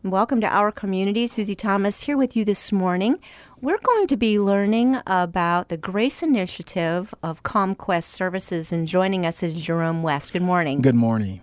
Welcome to our community. Susie Thomas here with you this morning. We're going to be learning about the Grace Initiative of ComQuest Services, and joining us is Jerome West. Good morning. Good morning.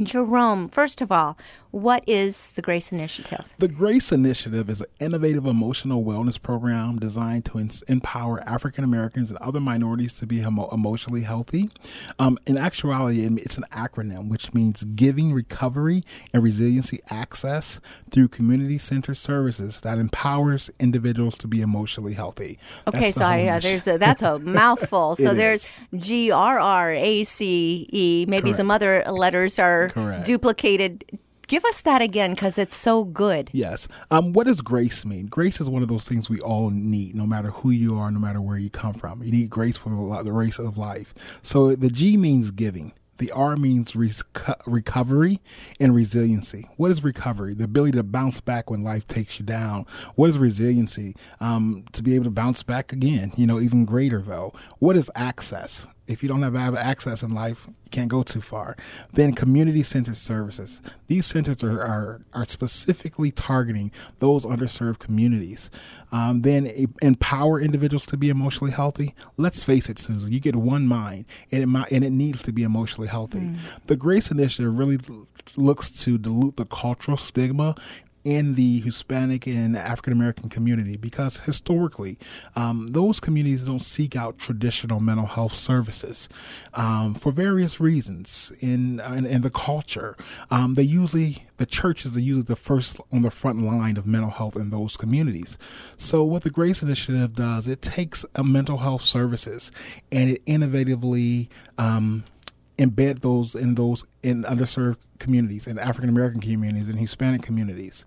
Jerome, first of all, what is the Grace Initiative? The Grace Initiative is an innovative emotional wellness program designed to empower African Americans and other minorities to be emotionally healthy. In actuality, it's an acronym, which means Giving Recovery and Resiliency Access through Community-Centered Services that empowers individuals to be emotionally healthy. Okay, that's a mouthful. So there's GRRACE. Maybe Correct. some other letters are Correct. duplicated. Give us that again, because it's so good. Yes. What does grace mean? Grace is one of those things we all need, no matter who you are, no matter where you come from. You need grace for the race of life. So the G means giving. The R means recovery and resiliency. What is recovery? The ability to bounce back when life takes you down. What is resiliency? To be able to bounce back again, even greater though. What is access? If you don't have access in life, you can't go too far. Then community-centered services. These centers are specifically targeting those underserved communities. Then empower individuals to be emotionally healthy. Let's face it, Susan, you get one mind, and it needs to be emotionally healthy. The Grace Initiative really looks to dilute the cultural stigma in the Hispanic and African American community, because historically, those communities don't seek out traditional mental health services for various reasons. In the culture, the churches are usually the first on the front line of mental health in those communities. So what the Grace Initiative does, it takes mental health services and it innovatively embed those in underserved communities, in African American communities, and Hispanic communities.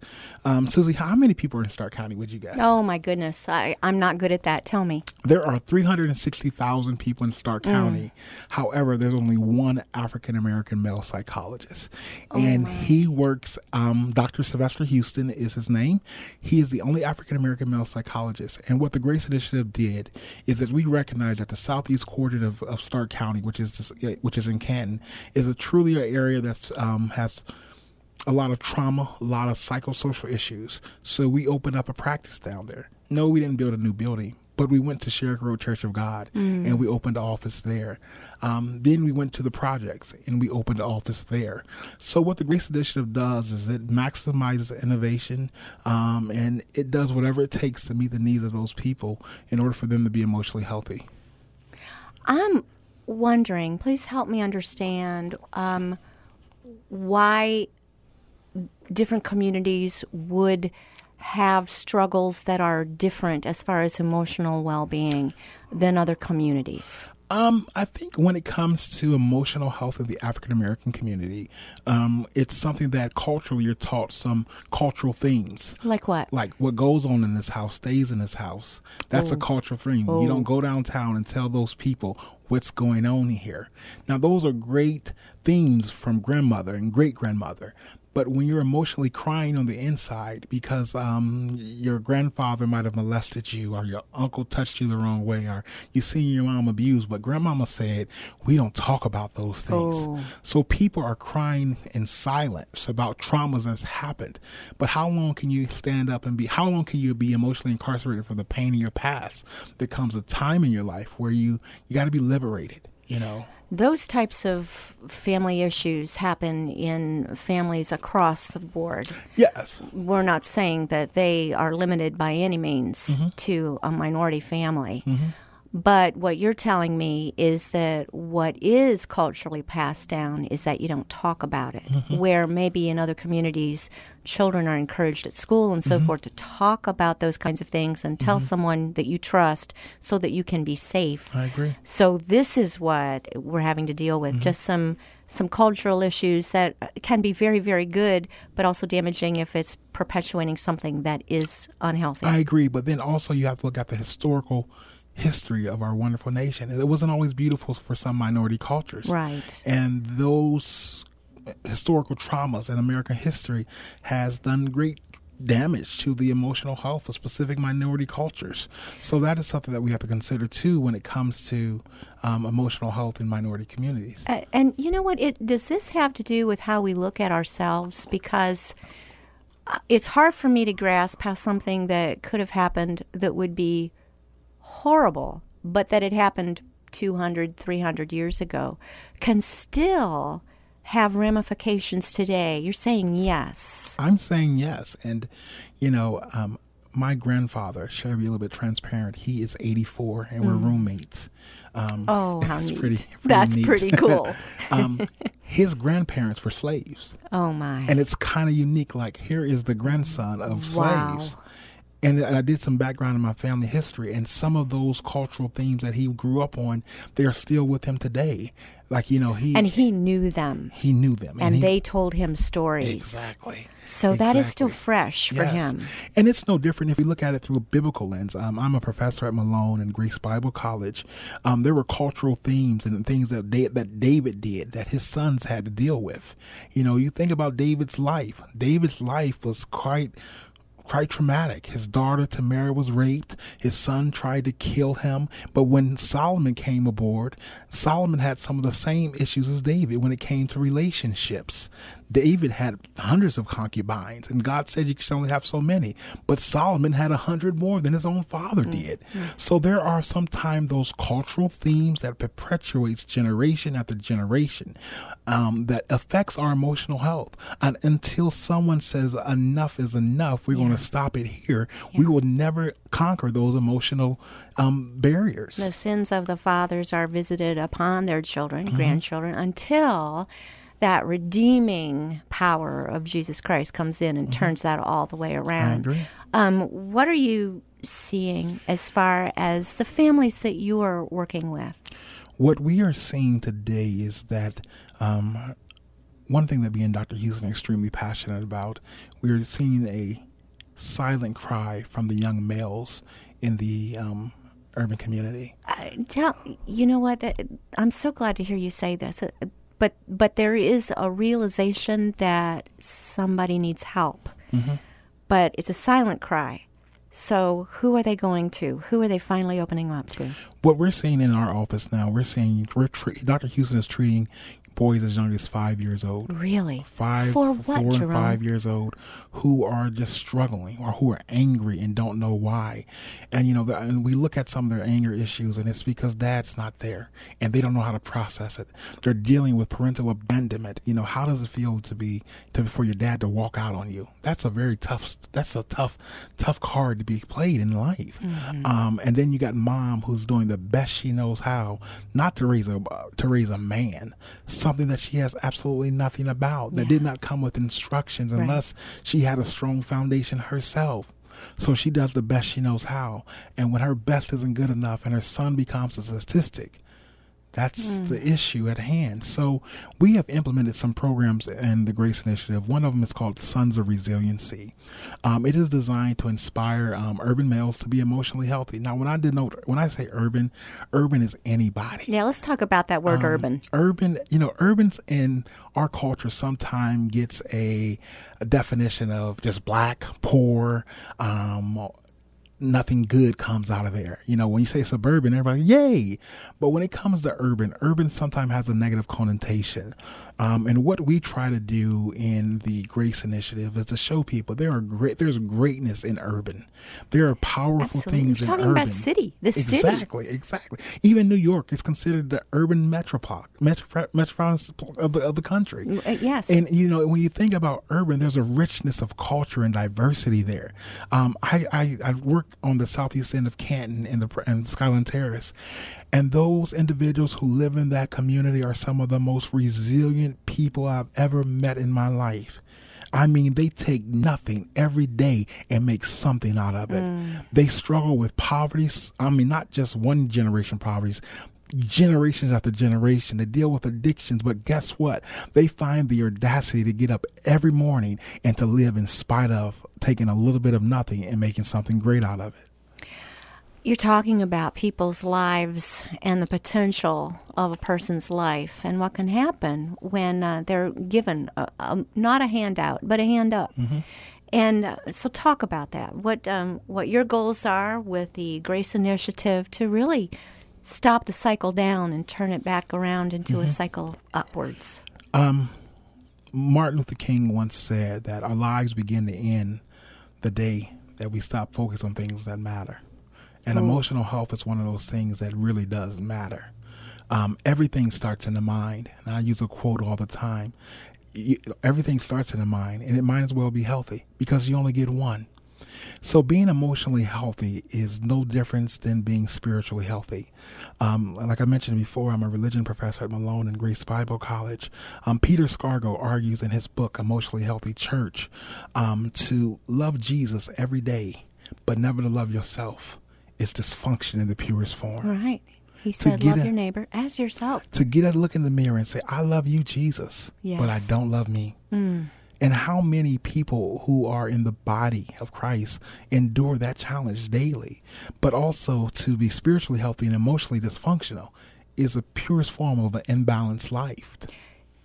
Susie, how many people are in Stark County, would you guess? Oh my goodness, I'm not good at that. Tell me. There are 360,000 people in Stark County. However, there's only one African American male psychologist, and he works. Dr. Sylvester Houston is his name. He is the only African American male psychologist. And what the Grace Initiative did is that we recognize that the southeast quadrant of Stark County, which is in Canton, is a truly an area that's has a lot of trauma, a lot of psychosocial issues. So we opened up a practice down there. No, we didn't build a new building, but we went to Sherrick Road Church of God and we opened an office there. Then we went to the projects and we opened an office there. So what the Grace Initiative does is it maximizes innovation and it does whatever it takes to meet the needs of those people in order for them to be emotionally healthy. I'm wondering, please help me understand why different communities would have struggles that are different as far as emotional well-being than other communities. I think when it comes to emotional health in the African American community, it's something that culturally you're taught some cultural themes. Like what? Like what goes on in this house stays in this house. That's a cultural theme. You don't go downtown and tell those people what's going on here. Now, those are great themes from grandmother and great-grandmother. But when you're emotionally crying on the inside because your grandfather might have molested you, or your uncle touched you the wrong way, or you seen your mom abused, but grandmama said, we don't talk about those things. So people are crying in silence about traumas that's happened. But how long can you how long can you be emotionally incarcerated for the pain in your past? There comes a time in your life where you got to be liberated, Those types of family issues happen in families across the board. Yes. We're not saying that they are limited by any means to a minority family. But what you're telling me is that what is culturally passed down is that you don't talk about it, where maybe in other communities, children are encouraged at school and so forth to talk about those kinds of things and tell someone that you trust so that you can be safe. I agree. So this is what we're having to deal with, just some cultural issues that can be very, very good, but also damaging if it's perpetuating something that is unhealthy. I agree, but then also you have to look at the history of our wonderful nation. It wasn't always beautiful for some minority cultures. Right. And those historical traumas in American history has done great damage to the emotional health of specific minority cultures. So that is something that we have to consider too when it comes to emotional health in minority communities. And you know what? Does this have to do with how we look at ourselves? Because it's hard for me to grasp how something that could have happened that would be horrible, but that it happened 200, 300 years ago, can still have ramifications today. You're saying yes. I'm saying yes. And, my grandfather, should I be a little bit transparent? He is 84 and we're roommates. Oh, how neat. Pretty That's neat. pretty cool. His grandparents were slaves. Oh, my. And it's kind of unique. Like, here is the grandson of Wow. slaves. And I did some background in my family history, and some of those cultural themes that he grew up on, they're still with him today. Like, he knew them. He knew them. And they told him stories. Exactly. So that is still Exactly. fresh for Yes. him. And it's no different if you look at it through a biblical lens. I'm a professor at Malone and Grace Bible College. There were cultural themes and things that David did that his sons had to deal with. You think about David's life. David's life was quite traumatic. His daughter Tamar was raped. His son tried to kill him. But when Solomon came aboard, Solomon had some of the same issues as David when it came to relationships. David had hundreds of concubines, and God said you should only have so many. But Solomon had 100 more than his own father did. So there are sometimes those cultural themes that perpetuates generation after generation that affects our emotional health. And until someone says enough is enough, we're going to stop it here. We will never conquer those emotional barriers. The sins of the fathers are visited upon their children, grandchildren, until that redeeming power of Jesus Christ comes in and turns that all the way around. I agree. What are you seeing as far as the families that you are working with? What we are seeing today is that one thing that me and Dr. Houston are extremely passionate about, we're seeing a silent cry from the young males in the urban community. You know what? I'm so glad to hear you say this. But there is a realization that somebody needs help. But it's a silent cry. So who are they going to? Who are they finally opening up to? What we're seeing in our office now, Dr. Houston is treating boys as young as 5 years old. Really? For what, 4 and Jerome? 5 years old, who are just struggling or who are angry and don't know why. And, and we look at some of their anger issues, and it's because dad's not there and they don't know how to process it. They're dealing with parental abandonment. How does it feel for your dad to walk out on you? That's a tough card to be played in life. And then you got mom who's doing the best she knows how, not to raise a man, something that she has absolutely nothing about, that did not come with instructions unless she had a strong foundation herself. So she does the best she knows how. And when her best isn't good enough and her son becomes a statistic, that's the issue at hand. So we have implemented some programs in the Grace Initiative. One of them is called Sons of Resiliency. It is designed to inspire urban males to be emotionally healthy. Now, when I say urban is anybody. Yeah, let's talk about that word urban. Urban's in our culture sometimes gets a definition of just black, poor, nothing good comes out of there. When you say suburban, everybody, yay. But when it comes to urban sometimes has a negative connotation. And what we try to do in the Grace Initiative is to show people there's greatness in urban. There are powerful Absolutely. things You're in talking urban. about city, the city. Exactly. Even New York is considered the urban metropolis of the country. Yes. And when you think about urban, there's a richness of culture and diversity there. I work on the southeast end of Canton and Skyland Terrace, and those individuals who live in that community are some of the most resilient people I've ever met in my life. I mean, they take nothing every day and make something out of it. They struggle with poverty. I mean, not just one generation poverty, generations after generation. They deal with addictions, but guess what? They find the audacity to get up every morning and to live in spite of taking a little bit of nothing and making something great out of it. You're talking about people's lives and the potential of a person's life and what can happen when they're given not a handout, but a hand up. And so talk about that. What your goals are with the Grace Initiative to really stop the cycle down and turn it back around into a cycle upwards. Martin Luther King once said that our lives begin to end the day that we stop focusing on things that matter. And emotional health is one of those things that really does matter. Everything starts in the mind. And I use a quote all the time. Everything starts in the mind, and it might as well be healthy because you only get one. So being emotionally healthy is no difference than being spiritually healthy. Like I mentioned before, I'm a religion professor at Malone and Grace Bible College. Peter Scargo argues in his book, Emotionally Healthy Church, to love Jesus every day, but never to love yourself is dysfunction in the purest form. Right. He said, love your neighbor as yourself. To get a look in the mirror and say, I love you, Jesus, but I don't love me. And how many people who are in the body of Christ endure that challenge daily? But also to be spiritually healthy and emotionally dysfunctional is a purest form of an imbalanced life.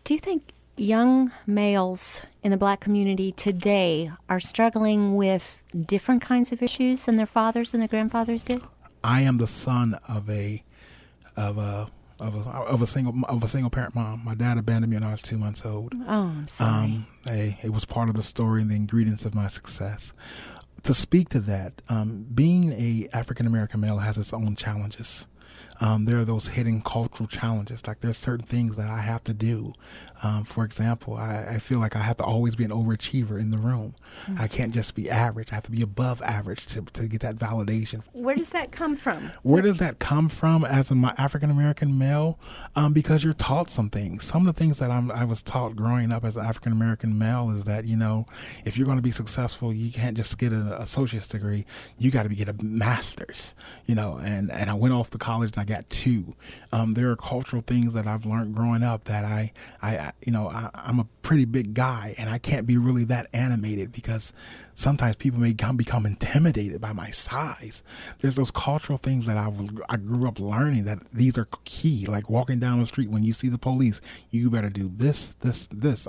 Do you think young males in the Black community today are struggling with different kinds of issues than their fathers and their grandfathers did? I am the son of a single parent mom. My dad abandoned me when I was 2 months old. Oh, I'm sorry. It was part of the story and the ingredients of my success. To speak to that, being a African American male has its own challenges. There are those hidden cultural challenges. Like there's certain things that I have to do. For example, I feel like I have to always be an overachiever in the room. I can't just be average. I have to be above average to get that validation. Where does that come from? Where does that come from as an African American male? Because you're taught some things. Some of the things that I was taught growing up as an African American male is that, if you're going to be successful, you can't just get an associate's degree. You got to get a master's, and I went off to college and I got 2. There are cultural things that I've learned growing up that I'm a pretty big guy and I can't be really that animated because sometimes people may become intimidated by my size. There's those cultural things that I grew up learning that these are key. Like walking down the street, when you see the police, you better do this,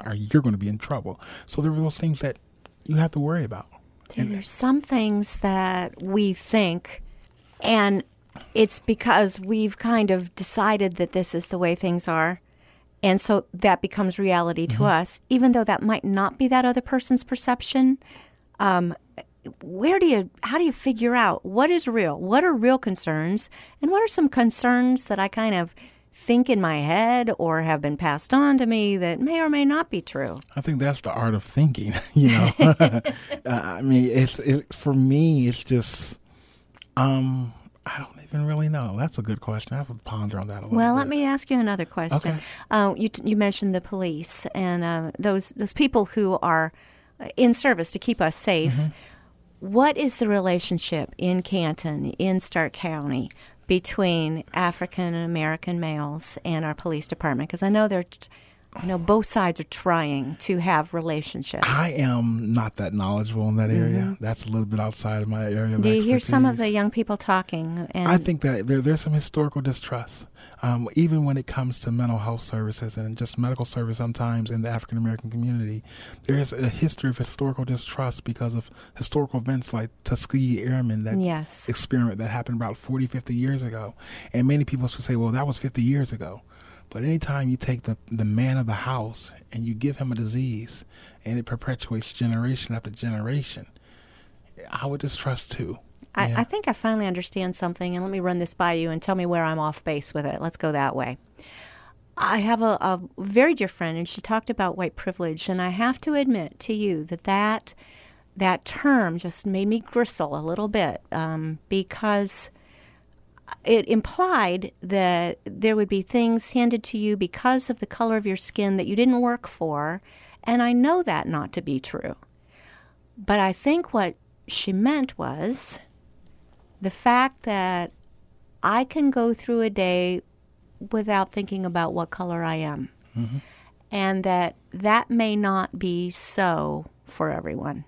or you're going to be in trouble. So there are those things that you have to worry about. There's some things that we think, and it's because we've kind of decided that this is the way things are. And so that becomes reality to us, even though that might not be that other person's perception. How do you figure out what is real? What are real concerns? And what are some concerns that I kind of think in my head or have been passed on to me that may or may not be true? I think that's the art of thinking, I mean, for me, it's just, I don't even really know. That's a good question. I have to ponder on that a little bit. Well, let me ask you another question. Okay. You mentioned the police and those people who are in service to keep us safe. What is the relationship in Canton, in Stark County, between African American males and our police department? Because I know both sides are trying to have relationships. I am not that knowledgeable in that area. That's a little bit outside of my area of expertise. Do you hear some of the young people talking? And I think that there's some historical distrust. Even when it comes to mental health services and just medical service sometimes in the African American community, there's a history of historical distrust because of historical events like Tuskegee Airmen, that experiment that happened about 40, 50 years ago. And many people would say, well, that was 50 years ago. But anytime you take the man of the house and you give him a disease and it perpetuates generation after generation, I would distrust too. I think I finally understand something, and let me run this by you and tell me where I'm off base with it. Let's go that way. I have a very dear friend, and she talked about white privilege, and I have to admit to you that term just made me gristle a little bit because it implied that there would be things handed to you because of the color of your skin that you didn't work for, and I know that not to be true. But I think what she meant was the fact that I can go through a day without thinking about what color I am, and that may not be so for everyone.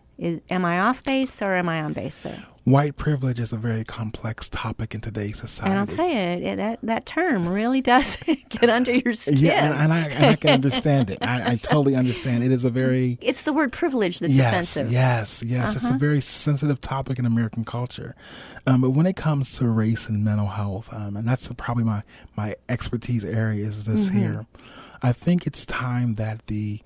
Am I off base or am I on base there? White privilege is a very complex topic in today's society. And I'll tell you, that term really does get under your skin. Yeah, and I can understand it. I totally understand. It is a very... It's the word privilege that's offensive. Yes. It's a very sensitive topic in American culture. But when it comes to race and mental health, and that's probably my expertise area is this here, I think it's time that the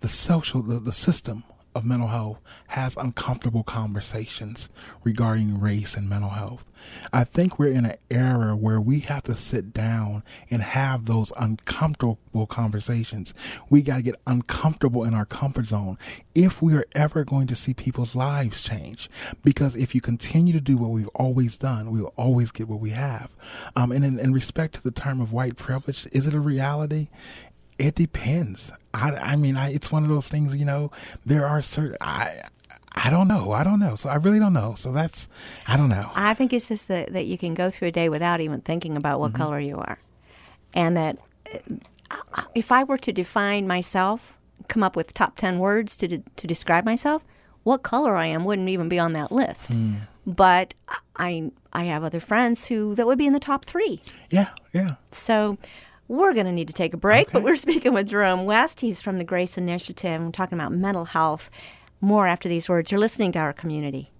the system of mental health has uncomfortable conversations regarding race and mental health. I think we're in an era where we have to sit down and have those uncomfortable conversations. We got to get uncomfortable in our comfort zone if we are ever going to see people's lives change. Because if you continue to do what we've always done, we'll always get what we have. And in respect to the term of white privilege, is it a reality? It depends. I mean, it's one of those things, there are certain, I don't know. So I really don't know. So I don't know. I think it's just that you can go through a day without even thinking about what color you are. And that if I were to define myself, come up with top 10 words to describe myself, what color I am wouldn't even be on that list. But I have other friends that would be in the top 3. Yeah. So we're going to need to take a break, Okay. but we're speaking with Jerome West. He's from the Grace Initiative. We're talking about mental health. More after these words. You're listening to Our Community.